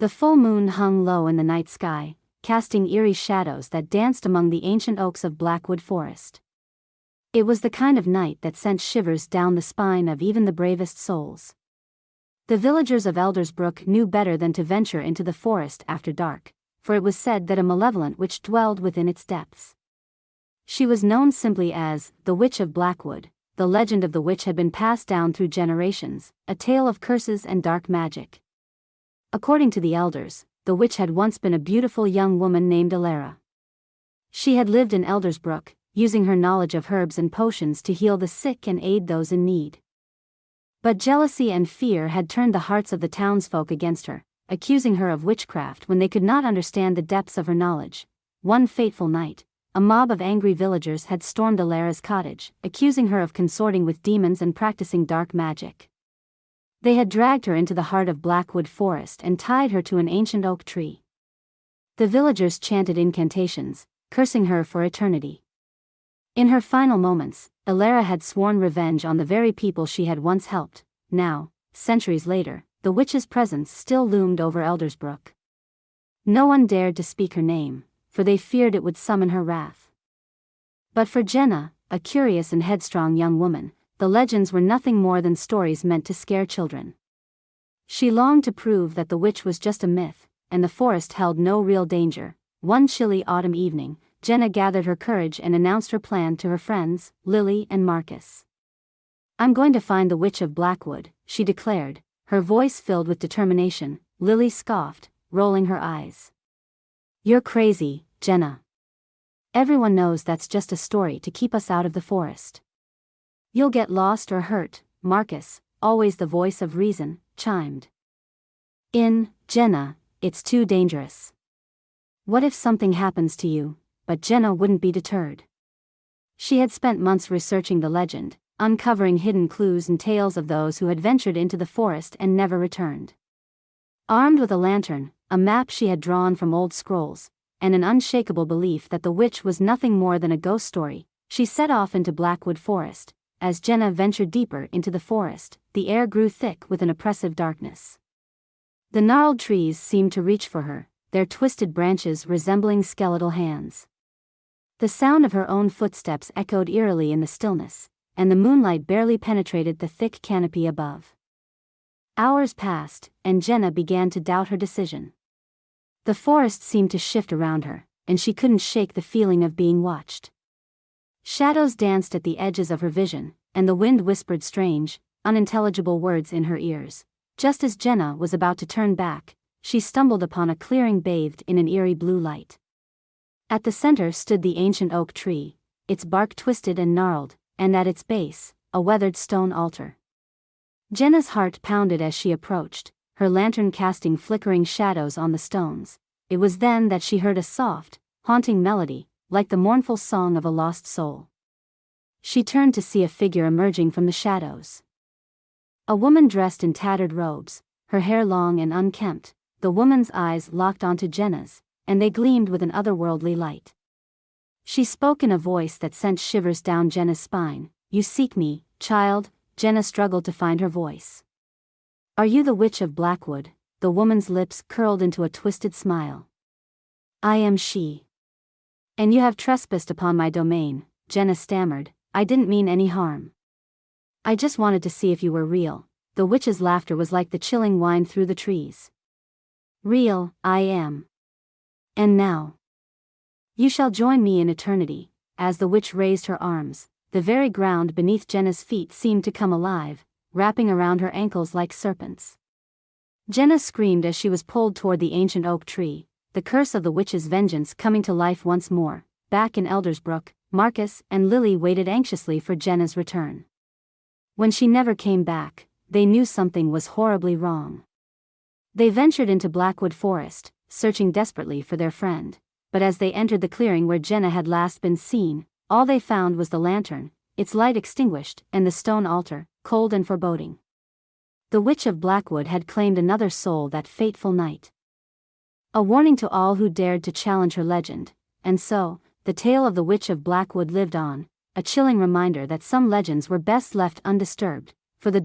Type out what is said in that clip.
The full moon hung low in the night sky, casting eerie shadows that danced among the ancient oaks of Blackwood Forest. It was the kind of night that sent shivers down the spine of even the bravest souls. The villagers of Eldersbrook knew better than to venture into the forest after dark, for it was said that a malevolent witch dwelled within its depths. She was known simply as the Witch of Blackwood. The legend of the witch had been passed down through generations, a tale of curses and dark magic. According to the elders, the witch had once been a beautiful young woman named Alara. She had lived in Eldersbrook, using her knowledge of herbs and potions to heal the sick and aid those in need. But jealousy and fear had turned the hearts of the townsfolk against her, accusing her of witchcraft when they could not understand the depths of her knowledge. One fateful night, a mob of angry villagers had stormed Alara's cottage, accusing her of consorting with demons and practicing dark magic. They had dragged her into the heart of Blackwood Forest and tied her to an ancient oak tree. The villagers chanted incantations, cursing her for eternity. In her final moments, Alara had sworn revenge on the very people she had once helped. Now, centuries later, the witch's presence still loomed over Eldersbrook. No one dared to speak her name, for they feared it would summon her wrath. But for Jenna, a curious and headstrong young woman, the legends were nothing more than stories meant to scare children. She longed to prove that the witch was just a myth, and the forest held no real danger. One chilly autumn evening, Jenna gathered her courage and announced her plan to her friends, Lily and Marcus. "I'm going to find the Witch of Blackwood," she declared, her voice filled with determination. Lily scoffed, rolling her eyes. "You're crazy, Jenna. Everyone knows that's just a story to keep us out of the forest." "You'll get lost or hurt," Marcus, always the voice of reason, chimed in. "Jenna, it's too dangerous. What if something happens to you?" But Jenna wouldn't be deterred. She had spent months researching the legend, uncovering hidden clues and tales of those who had ventured into the forest and never returned. Armed with a lantern, a map she had drawn from old scrolls, and an unshakable belief that the witch was nothing more than a ghost story, she set off into Blackwood Forest. As Jenna ventured deeper into the forest, the air grew thick with an oppressive darkness. The gnarled trees seemed to reach for her, their twisted branches resembling skeletal hands. The sound of her own footsteps echoed eerily in the stillness, and the moonlight barely penetrated the thick canopy above. Hours passed, and Jenna began to doubt her decision. The forest seemed to shift around her, and she couldn't shake the feeling of being watched. Shadows danced at the edges of her vision, and the wind whispered strange, unintelligible words in her ears. Just as Jenna was about to turn back, she stumbled upon a clearing bathed in an eerie blue light. At the center stood the ancient oak tree, its bark twisted and gnarled, and at its base, a weathered stone altar. Jenna's heart pounded as she approached, her lantern casting flickering shadows on the stones. It was then that she heard a soft, haunting melody, like the mournful song of a lost soul. She turned to see a figure emerging from the shadows. A woman dressed in tattered robes, her hair long and unkempt. The woman's eyes locked onto Jenna's, and they gleamed with an otherworldly light. She spoke in a voice that sent shivers down Jenna's spine. "You seek me, child?" Jenna struggled to find her voice. "Are you the Witch of Blackwood?" The woman's lips curled into a twisted smile. "I am she." "And you have trespassed upon my domain," Jenna stammered. "I didn't mean any harm. I just wanted to see if you were real." The witch's laughter was like the chilling wind through the trees. "Real, I am. And now you shall join me in eternity." As the witch raised her arms, the very ground beneath Jenna's feet seemed to come alive, wrapping around her ankles like serpents. Jenna screamed as she was pulled toward the ancient oak tree, the curse of the witch's vengeance coming to life once more. Back in Eldersbrook, Marcus and Lily waited anxiously for Jenna's return. When she never came back, they knew something was horribly wrong. They ventured into Blackwood Forest, searching desperately for their friend, but as they entered the clearing where Jenna had last been seen, all they found was the lantern, its light extinguished, and the stone altar, cold and foreboding. The Witch of Blackwood had claimed another soul that fateful night. A warning to all who dared to challenge her legend, and so, the tale of the Witch of Blackwood lived on, a chilling reminder that some legends were best left undisturbed, for the